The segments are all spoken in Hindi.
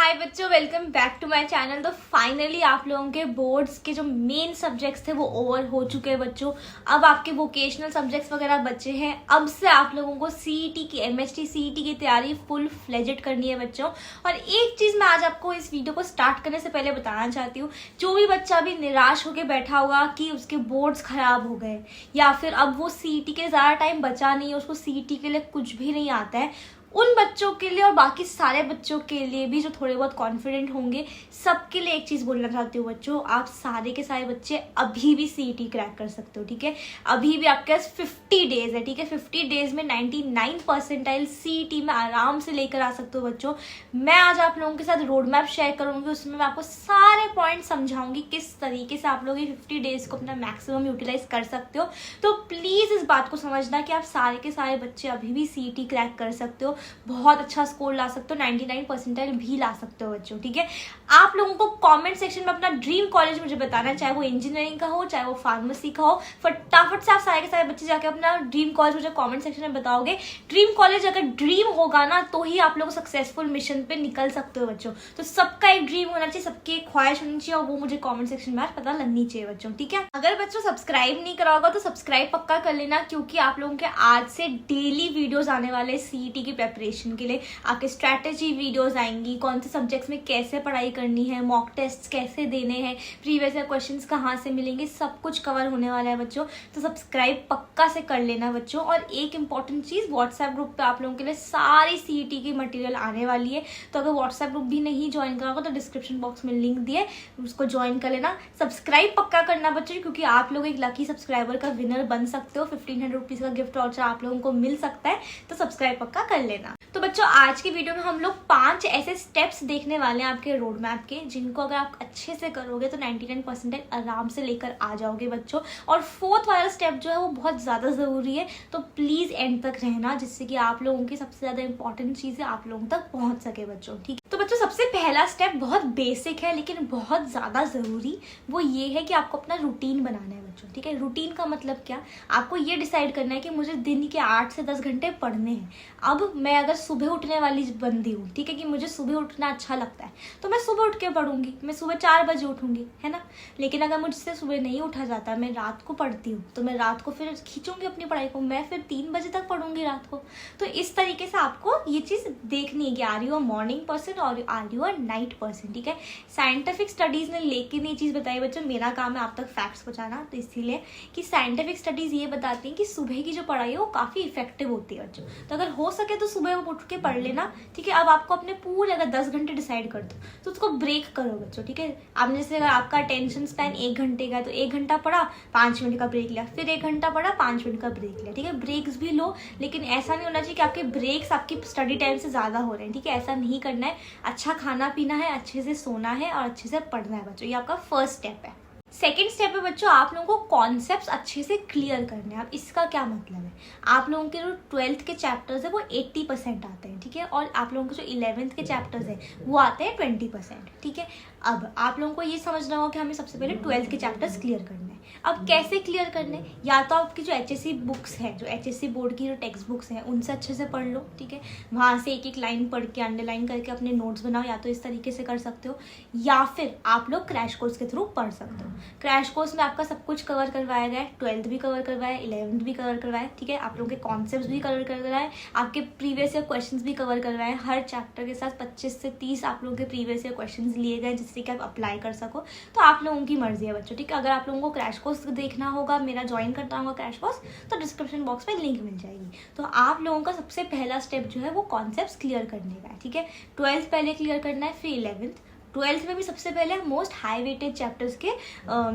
हाय बच्चों, welcome back to my channel. तो फाइनली आप लोगों के बोर्ड्स के जो मेन सब्जेक्ट्स थे वो ओवर हो चुके हैं बच्चों। अब आपके वोकेशनल सब्जेक्ट्स वगैरह बचे हैं। अब से आप लोगों को सीईटी की एमएचटी सीईटी की तैयारी फुल फ्लेजेड करनी है बच्चों। और एक चीज मैं आज आपको इस वीडियो को स्टार्ट करने से पहले बताना चाहती हूँ, जो भी बच्चा अभी निराश होकर बैठा होगा कि उसके बोर्ड्स खराब हो गए या फिर अब वो सीईटी के ज्यादा टाइम बचा नहीं है, उसको सीईटी के लिए कुछ भी नहीं आता है, उन बच्चों के लिए और बाकी सारे बच्चों के लिए भी जो थोड़े बहुत कॉन्फिडेंट होंगे, सबके लिए एक चीज बोलना चाहती हूँ बच्चों, आप सारे के सारे बच्चे अभी भी सीईटी क्रैक कर सकते हो। ठीक है, अभी भी आपके पास 50 डेज है। ठीक है, 50 डेज में 99 परसेंटाइल सीईटी में आराम से लेकर आ सकते हो बच्चों। मैं आज आप लोगों के साथ रोड मैप शेयर करूंगी, उसमें मैं आपको सारे पॉइंट समझाऊंगी किस तरीके से आप लोग ये 50 डेज को अपना मैक्सिमम यूटिलाइज कर सकते हो। तो प्लीज इस बात को समझना कि आप सारे के सारे बच्चे अभी भी सीईटी क्रैक कर सकते हो, बहुत अच्छा स्कोर ला सकते हो, 99 परसेंटाइल भी ला सकते हो बच्चों। ठीक है, आप लोगों को कमेंट सेक्शन में अपना ड्रीम कॉलेज मुझे बताना, चाहे वो इंजीनियरिंग का हो चाहे वो फार्मेसी का हो। फटाफट से आप सारे के सारे बच्चे जाके अपना ड्रीम कॉलेज मुझे कमेंट सेक्शन में बताओगे। ड्रीम कॉलेज अगर ड्रीम होगा ना तो ही आप लोग सक्सेसफुल मिशन पे निकल सकते हो बच्चों। तो सबका एक ड्रीम होना चाहिए, सबकी एक ख्वाहिश होनी चाहिए और वो मुझे कमेंट सेक्शन में पता लगनी चाहिए बच्चों। ठीक है, अगर बच्चों सब्सक्राइब नहीं करा होगा तो सब्सक्राइब पक्का कर लेना, क्योंकि आप लोगों के आज से डेली वीडियोज आने वाले सीईटी की प्रेपरेशन के लिए। आपके स्ट्रैटेजी वीडियोस आएंगी, कौन से सब्जेक्ट्स में कैसे पढ़ाई करनी है, मॉक टेस्ट कैसे देने हैं, प्रीवियस ईयर क्वेश्चंस कहाँ से मिलेंगे, सब कुछ कवर होने वाला है बच्चों। तो सब्सक्राइब पक्का से कर लेना बच्चों। और एक इंपॉर्टेंट चीज, व्हाट्सएप ग्रुप पे आप लोगों के लिए सारी सीईटी की मटेरियल आने वाली है। तो अगर व्हाट्सएप ग्रुप भी नहीं ज्वाइन करा होगा तो डिस्क्रिप्शन बॉक्स में लिंक दिए, उसको ज्वाइन कर लेना। सब्सक्राइब पक्का करना बच्चों, क्योंकि आप लोग एक लकी सब्सक्राइबर का विनर बन सकते हो। 1500 रुपीज का गिफ्ट वाउचर आप लोगों को मिल सकता है, तो सब्सक्राइब पक्का कर लेना। तो बच्चों आज की वीडियो में हम लोग 5 ऐसे स्टेप्स देखने वाले हैं आपके रोड मैप के, जिनको अगर आप अच्छे से करोगे तो 99 परसेंटेज आराम से लेकर आ जाओगे बच्चों। और 4th वाला स्टेप जो है वो बहुत ज़्यादा ज़रूरी है, तो प्लीज़ एंड तक रहना, जिससे कि आप लोगों की सबसे ज़्यादा इंपॉर्टेंट चीज़ें आप लोगों तक पहुँच सके बच्चों। ठीक है, तो बच्चों सबसे पहला स्टेप बहुत बेसिक है लेकिन बहुत ज़्यादा ज़रूरी, वो ये है कि आपको अपना रूटीन बनाना है बच्चों। ठीक है, रूटीन का मतलब क्या, आपको ये डिसाइड करना है कि मुझे दिन के 8 से 10 घंटे पढ़ने हैं। अब मैं अगर सुबह उठने वाली बंदी हूँ, ठीक है, कि मुझे सुबह उठना अच्छा लगता है, तो मैं सुबह उठ के पढ़ूंगी, मैं सुबह 4 बजे उठूंगी, है ना। लेकिन अगर मुझसे सुबह नहीं उठा जाता, मैं रात को पढ़ती हूँ, तो मैं रात को फिर खींचूंगी अपनी पढ़ाई को, मैं फिर 3 बजे तक पढ़ूंगी रात को। तो इस तरीके से आपको ये चीज़ देखनी है कि are you a morning person और are you a night person. ठीक है, साइंटिफिक स्टडीज ने लेकिन ये चीज़ बताई बच्चों, मेरा काम है आप तक फैक्ट्स पहुँचाना, तो इसीलिए कि साइंटिफिक स्टडीज ये बताती हैं कि सुबह की जो पढ़ाई है वो काफ़ी इफेक्टिव होती है बच्चों। तो अगर हो सके तो सुबह उठ के पढ़ लेना। ठीक है, अब आपको अपने पूरे अगर 10 घंटे डिसाइड कर दो तो उसको ब्रेक करो बच्चों। ठीक है, आपने जैसे अगर आपका अटेंशन स्पैन 1 घंटे का है तो 1 घंटा पढ़ा, 5 मिनट का ब्रेक लिया, फिर 1 घंटा पढ़ा, 5 मिनट का ब्रेक लिया। ठीक है, ब्रेक्स भी लो, लेकिन ऐसा नहीं होना चाहिए कि आपके ब्रेक्स आपकी स्टडी टाइम से ज़्यादा हो रहे हैं। ठीक है, ऐसा नहीं करना है। अच्छा खाना पीना है, अच्छे से सोना है और अच्छे से पढ़ना है बच्चों, ये आपका फर्स्ट स्टेप है। सेकेंड स्टेप है बच्चों, आप लोगों को कॉन्सेप्ट्स अच्छे से क्लियर करने हैं। अब इसका क्या मतलब है, आप लोगों के जो 12th के चैप्टर्स है वो 80% आते हैं। ठीक है, और आप लोगों के जो 11th के चैप्टर्स है वो आते हैं 20%। ठीक है, अब आप लोगों को ये समझना होगा कि हमें सबसे पहले 12th के चैप्टर्स क्लियर करने हैं। अब कैसे क्लियर करने, या तो आपकी जो HSC बुक्स हैं, जो HSC बोर्ड की जो टेक्स्ट बुक्स हैं, उनसे अच्छे से पढ़ लो। ठीक है, वहाँ से एक एक लाइन पढ़ के अंडरलाइन करके अपने नोट्स बनाओ, या तो इस तरीके से कर सकते हो, या फिर आप लोग क्रैश कोर्स के थ्रू पढ़ सकते हो। क्रैश कोर्स में आपका सब कुछ कवर करवाया गया है, 12th भी कवर करवाया है, 11th भी कवर करवाया है। ठीक है, आप लोगों के कॉन्सेप्ट्स भी कवर करवाया है, आपके प्रीवियस ईयर क्वेश्चंस भी कवर करवाए हैं। हर चैप्टर के साथ 25 से 30 आप लोगों के प्रीवियस ईयर क्वेश्चंस लिए गए, जिससे कि आप अप्लाई कर सको। तो आप लोगों की मर्जी है बच्चों। ठीक है, अगर आप लोगों को क्रैश कोर्स देखना होगा, मेरा ज्वाइन करता होगा क्रैश कोर्स, तो डिस्क्रिप्शन बॉक्स में लिंक मिल जाएगी। तो आप लोगों का सबसे पहला स्टेप जो है वो कॉन्सेप्ट्स क्लियर करने का है। ठीक है, 12th पहले क्लियर करना है, फिर 11th। 12th में भी सबसे पहले मोस्ट हाई वेटेज चैप्टर्स के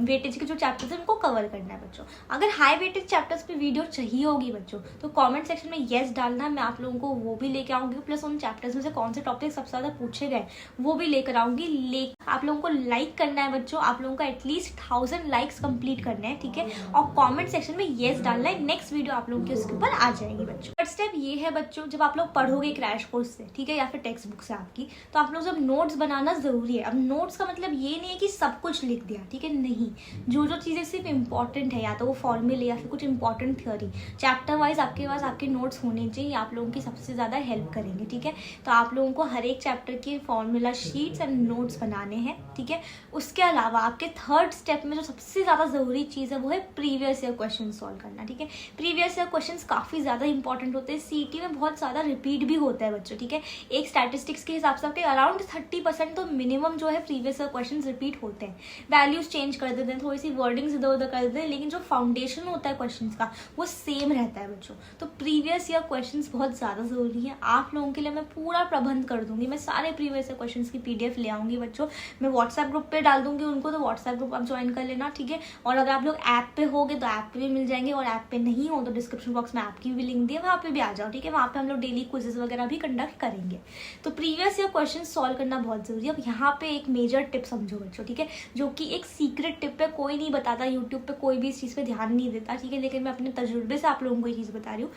वेटेज के जो चैप्टर्स हैं उनको कवर करना है बच्चों। अगर हाई वेटेज चैप्टर्स पे वीडियो चाहिए होगी बच्चों तो कमेंट सेक्शन में येस डालना, मैं आप लोगों को वो भी लेके आऊंगी, प्लस उन चैप्टर्स में से कौन से टॉपिक सबसे ज़्यादा पूछे गए वो भी लेकर आऊंगी। आप लोगों को लाइक करना है बच्चों, आप लोगों का एटलीस्ट 1000 लाइक्स कंप्लीट करने हैं। ठीक है, और कॉमेंट सेक्शन में येस डालना है, नेक्स्ट वीडियो आप लोगों की उसके ऊपर आ जाएगी बच्चों। फर्स्ट स्टेप ये है बच्चों, जब आप लोग पढ़ोगे क्रैश कोर्स से, ठीक है, या फिर टेक्स्ट बुक से आपकी, तो आप लोग जब नोट्स बनाना जरूर ज़रूरी है। अब नोट्स का मतलब ये नहीं है कि सब कुछ लिख दिया, ठीक है, नहीं, जो जो चीज़ें सिर्फ इंपॉर्टेंट है, या तो वो फॉर्मूले या फिर कुछ इंपॉर्टेंट थ्योरी, चैप्टर वाइज आपके पास आपके नोट्स होने चाहिए, आप लोगों की सबसे ज़्यादा हेल्प करेंगे, ठीक है। तो आप लोगों को हर एक चैप्टर के फॉर्मूला शीट्स एंड नोट्स बनाने हैं, ठीक है। उसके अलावा आपके थर्ड स्टेप में जो सबसे ज़्यादा ज़रूरी चीज़ है वो है प्रीवियस ईयर क्वेश्चन सॉल्व करना, ठीक है। प्रीवियस ईयर क्वेश्चन काफ़ी ज़्यादा इंपॉर्टेंट होते हैं, सीईटी में बहुत ज़्यादा रिपीट भी होता है बच्चों, ठीक है। एक स्टैटिस्टिक्स के हिसाब से आपके अराउंड 30% तो मिनिमम जो है प्रीवियस ईयर क्वेश्चन रिपीट होते हैं। वैल्यूज चेंज कर देते हैं, थोड़ी सी वर्डिंग्स इधर उधर कर देते हैं, लेकिन जो फाउंडेशन होता है क्वेश्चन का वो सेम रहता है बच्चों। तो प्रीवियस ईयर क्वेश्चन बहुत ज़्यादा ज़रूरी है। आप लोगों के लिए मैं पूरा प्रबंध कर दूंगी, मैं सारे प्रीवियस ईयर क्वेश्चन की PDF ले आऊंगी बच्चों, मैं व्हाट्सएप ग्रुप पे डाल दूंगी उनको, तो व्हाट्सएप ग्रुप आप ज्वाइन कर लेना, ठीक है। और अगर आप लोग ऐप पे होगे तो ऐप पे भी मिल जाएंगे, और ऐप पे नहीं हो तो डिस्क्रिप्शन बॉक्स में ऐप की भी लिंक दी है, वहाँ पे भी आ जाओ, ठीक है। वहाँ पे हम लोग डेली क्विजेस वगैरह भी कंडक्ट करेंगे। तो प्रीवियस ईयर क्वेश्चन सॉल्व करना बहुत जरूरी है। अब यहाँ पे एक मेजर टिप समझो बच्चों, ठीक है, जो कि एक सीक्रेट टिप है, कोई नहीं बताता, यूट्यूब पे कोई भी इस चीज़ पे ध्यान नहीं देता, ठीक है, लेकिन मैं अपने तजुर्बे से आप लोगों को ये चीज़ बता रही हूँ।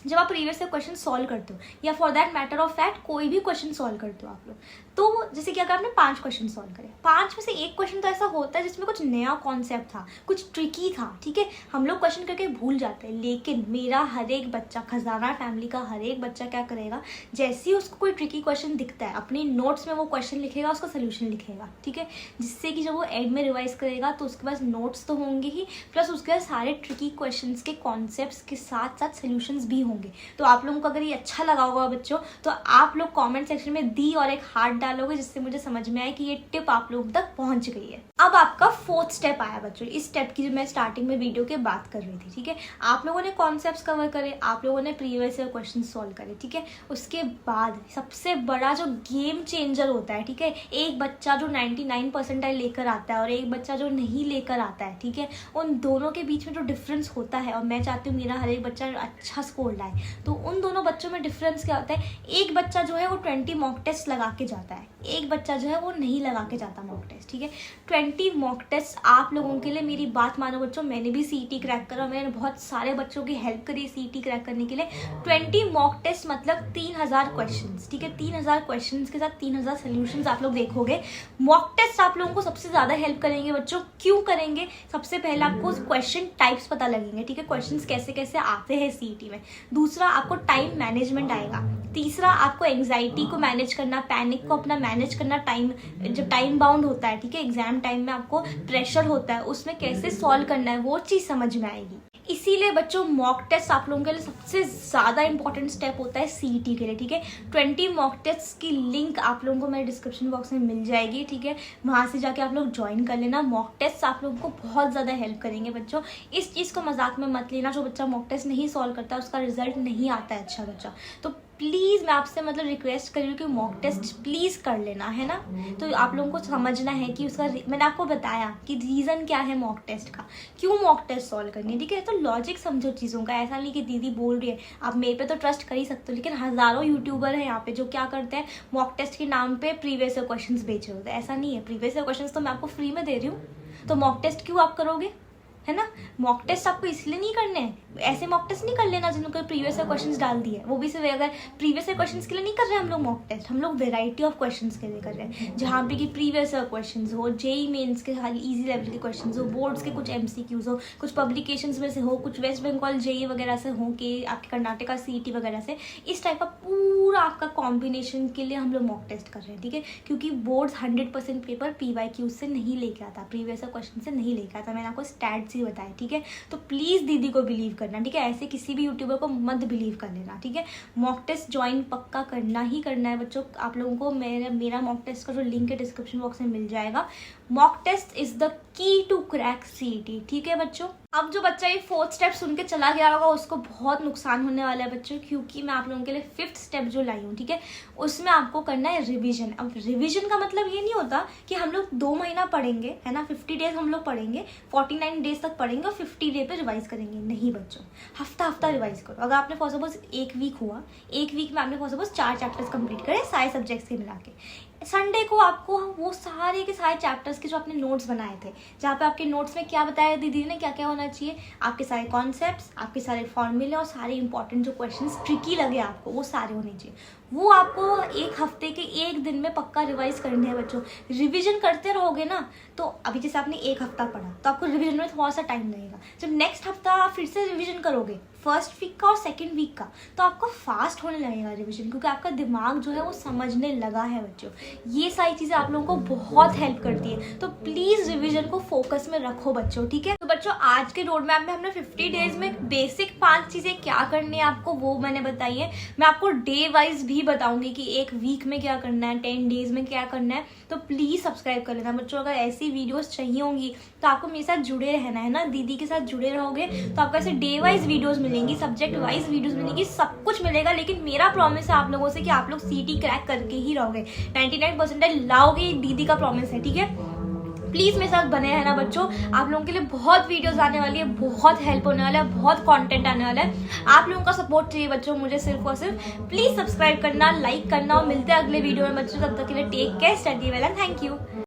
जब आप प्रीवियस ईयर क्वेश्चन सॉल्व करते हो, या for that matter of fact कोई भी क्वेश्चन सॉल्व करते हो आप लोग, तो जैसे कि अगर आपने 5 क्वेश्चन सॉल्व करे, 5 में से एक क्वेश्चन तो ऐसा होता है जिसमें कुछ नया कॉन्सेप्ट था, कुछ ट्रिकी था, ठीक है, हम लोग क्वेश्चन करके भूल जाते हैं। लेकिन मेरा हर एक बच्चा, खजाना फैमिली का हर एक बच्चा क्या करेगा, जैसे ही उसको कोई ट्रिकी क्वेश्चन दिखता है, अपने नोट्स में वो क्वेश्चन लिखेगा, उसका सोल्यूशन लिखेगा, ठीक है, जिससे कि जब वो एंड में रिवाइज करेगा तो उसके पास नोट्स तो होंगे ही, प्लस उसके पास सारे ट्रिकी क्वेश्चन के कॉन्सेप्ट के साथ साथ सोल्यूशंस भी होंगे। तो आप लोगों को अगर ये अच्छा लगा होगा बच्चों, तो आप लोग कमेंट सेक्शन में दी और एक हार्ट डालोगे, जिससे मुझे समझ में आए कि ये टिप आप लोगों तक पहुंच गई है। अब आपका 4th स्टेप आया बच्चों, इस स्टेप की जो मैं स्टार्टिंग में वीडियो के बात कर रही थी, ठीक है। आप लोगों ने कॉन्सेप्ट्स कवर करे, आप लोगों ने प्रीवियस ईयर क्वेश्चन सॉल्व करे, ठीक है। उसके बाद सबसे बड़ा जो गेम चेंजर होता है, ठीक है, एक बच्चा जो 99 परसेंटाइल लेकर आता है और एक बच्चा जो नहीं लेकर आता है, ठीक है, उन दोनों के बीच में जो डिफरेंस होता है, और मैं चाहती हूँ मेरा हर एक बच्चा अच्छा स्कोर लाए, तो उन दोनों बच्चों में डिफरेंस क्या होता है, एक बच्चा जो है वो 20 मॉक टेस्ट लगा के जाता है, एक बच्चा जो है वो नहीं लगा के जाता मॉक टेस्ट, ठीक है। 20 मॉक टेस्ट आप लोगों के लिए, मेरी बात मानो बच्चों, मैंने भी सीईटी क्रैक करा, मैंने बहुत सारे बच्चों की हेल्प करी सीईटी क्रैक करने के लिए। 20 मॉक टेस्ट मतलब 3000 क्वेश्चंस, ठीक है, 3000 क्वेश्चंस के साथ 3000 सोल्यूशंस आप लोग देखोगे। मॉक टेस्ट आप लोगों को सबसे ज्यादा हेल्प करेंगे बच्चों, क्यों करेंगे, सबसे पहले आपको क्वेश्चन टाइप्स पता लगेंगे, ठीक है, क्वेश्चन कैसे कैसे आते हैं सीईटी में। दूसरा, आपको टाइम मैनेजमेंट आएगा। तीसरा, आपको एंग्जाइटी को मैनेज करना, पैनिक को अपना मैनेज करना, टाइम जब टाइम बाउंड होता है, ठीक है, एग्जाम टाइम में आपको प्रेशर होता है, उसमें कैसे सॉल्व करना है वो चीज समझ में आएगी। इसीलिए बच्चों मॉक टेस्ट आप लोगों के लिए सबसे ज्यादा इंपॉर्टेंट स्टेप होता है सीईटी के लिए, ठीक है। 20 मॉक टेस्ट की लिंक आप लोगों को मेरे डिस्क्रिप्शन बॉक्स में मिल जाएगी, ठीक है, वहां से जाके आप लोग ज्वाइन कर लेना। मॉक टेस्ट आप लोगों को बहुत ज्यादा हेल्प करेंगे बच्चों, इस चीज को मजाक में मत लेना, जो बच्चा मॉक टेस्ट नहीं सॉल्व करता उसका रिजल्ट नहीं आता है अच्छा बच्चा, तो प्लीज़ मैं आपसे मतलब रिक्वेस्ट कर रही हूँ कि मॉक टेस्ट प्लीज़ कर लेना, है ना। तो आप लोगों को समझना है कि उसका, मैंने आपको बताया कि रीज़न क्या है मॉक टेस्ट का, क्यों मॉक टेस्ट सॉल्व करनी है, ठीक है। तो लॉजिक समझो चीज़ों का, ऐसा नहीं कि दीदी बोल रही है आप मेरे पे तो ट्रस्ट कर ही सकते हो, लेकिन हज़ारों यूट्यूबर हैं यहाँ पे जो क्या करते हैं, मॉक टेस्ट के नाम पे प्रीवियस ईयर क्वेश्चंस बेच रहे होते हैं। ऐसा नहीं है, प्रीवियस ईयर क्वेश्चंस तो मैं आपको फ्री में दे रही हूँ, तो मॉक टेस्ट क्यों आप करोगे, है ना। मॉक टेस्ट आपको इसलिए नहीं करने हैं, ऐसे मॉक टेस्ट नहीं कर लेना जिन्होंने प्रीवियस ईयर क्वेश्चंस डाल दिए, वो भी सिर्फ अगर प्रीवियस ईयर क्वेश्चंस के लिए नहीं कर रहे हम लोग मॉक टेस्ट, हम लोग वेराइटी ऑफ क्वेश्चंस के लिए कर रहे हैं, जहाँ पे कि प्रीवियस ईयर क्वेश्चंस हो, जेई मेंस के खाली इजी लेवल के क्वेश्चंस हो, बोर्ड्स के कुछ MCQs हो, कुछ पब्लिकेशंस में से हो, कुछ वेस्ट बंगाल जेई वगैरह से हो, कि आपके कर्नाटका सीईटी वगैरह से, इस टाइप का पूरा आपका कॉम्बिनेशन के लिए हम लोग मॉक टेस्ट कर रहे हैं, ठीक है। क्योंकि बोर्ड्स 100% पेपर PYQ से नहीं लेके आता, प्रीवियस ईयर क्वेश्चन से नहीं लेके आता, मैंने आपको स्टैट्स ही बताया, ठीक है। तो प्लीज दीदी को बिलीव करना, ठीक है, ऐसे किसी भी यूट्यूबर को मत बिलीव कर लेना, ठीक है। मॉक टेस्ट ज्वाइन पक्का करना ही करना है बच्चों। आप लोगों को मेरा मॉक टेस्ट का जो लिंक है डिस्क्रिप्शन बॉक्स में मिल जाएगा। Mock test is the key to crack CET, ठीक है बच्चों। अब जो बच्चा ये 4th स्टेप सुन के चला गया होगा उसको बहुत नुकसान होने वाला है बच्चों, क्योंकि मैं आप लोगों के लिए 5th स्टेप जो लाई हूँ, ठीक है, उसमें आपको करना है रिवीजन। अब रिवीजन का मतलब ये नहीं होता कि हम लोग 2 महीना पढ़ेंगे, है ना, 50 डेज हम लोग पढ़ेंगे, 49 डेज तक पढ़ेंगे और 50 डे पे रिवाइज करेंगे, नहीं बच्चों, हफ्ता रिवाइज करो। अगर आपने फॉर सपोज 1 वीक हुआ, 1 वीक में आपने फॉर सपोज 4 चैप्टर्स कंप्लीट करे सारे सब्जेक्ट्स के मिला के, संडे को आपको वो सारे के सारे चैप्टर्स के जो आपने नोट्स बनाए थे, जहाँ पे आपके नोट्स में क्या बताया दीदी ने, क्या क्या होना चाहिए, आपके सारे कॉन्सेप्ट्स, आपके सारे फॉर्मूले और सारे इंपॉर्टेंट जो क्वेश्चंस ट्रिकी लगे आपको वो सारे होने चाहिए। वो आपको एक हफ्ते के एक दिन में पक्का रिवाइज करने हैं बच्चों। रिवीजन करते रहोगे ना, तो अभी जैसे आपने एक हफ्ता पढ़ा तो आपको रिवीजन में थोड़ा सा टाइम लगेगा। जब नेक्स्ट हफ्ता आप फिर से रिवीजन करोगे फर्स्ट वीक का और सेकंड वीक का, तो आपको फास्ट होने लगेगा रिवीजन, क्योंकि आपका दिमाग जो है वो समझने लगा है बच्चों। ये सारी चीज़ें आप लोगों को बहुत हेल्प करती है, तो प्लीज़ रिवीजन को फोकस में रखो बच्चों, ठीक है। तो बच्चों आज के रोड मैप में हमने 50 डेज में बेसिक 5 चीज़ें क्या करनी है आपको वो मैंने बताई है। मैं आपको डे वाइज भी बताऊंगी कि एक वीक में क्या करना है, 10 डेज में क्या करना है। तो प्लीज़ सब्सक्राइब कर लेना बच्चों। अगर ऐसी वीडियोस चाहिए होंगी तो आपको मेरे साथ जुड़े रहना है ना, दीदी के साथ जुड़े रहोगे तो आपको ऐसे डे वाइज वीडियोस मिलेंगी, सब्जेक्ट वाइज वीडियोस मिलेंगी, सब कुछ मिलेगा। लेकिन मेरा प्रॉमिस है आप लोगों से कि आप लोग सीटी क्रैक करके ही रहोगे, 99% लाओगे, दीदी का प्रॉमिस है, ठीक है। प्लीज मेरे साथ बने रहना बच्चों। आप लोगों के लिए बहुत वीडियोस आने वाली है, बहुत हेल्प होने वाला है, बहुत कंटेंट आने वाला है। आप लोगों का सपोर्ट चाहिए बच्चों मुझे सिर्फ और सिर्फ। प्लीज सब्सक्राइब करना, लाइक करना और मिलते हैं अगले वीडियो में बच्चों। तब तक के लिए take care, study well and thank you.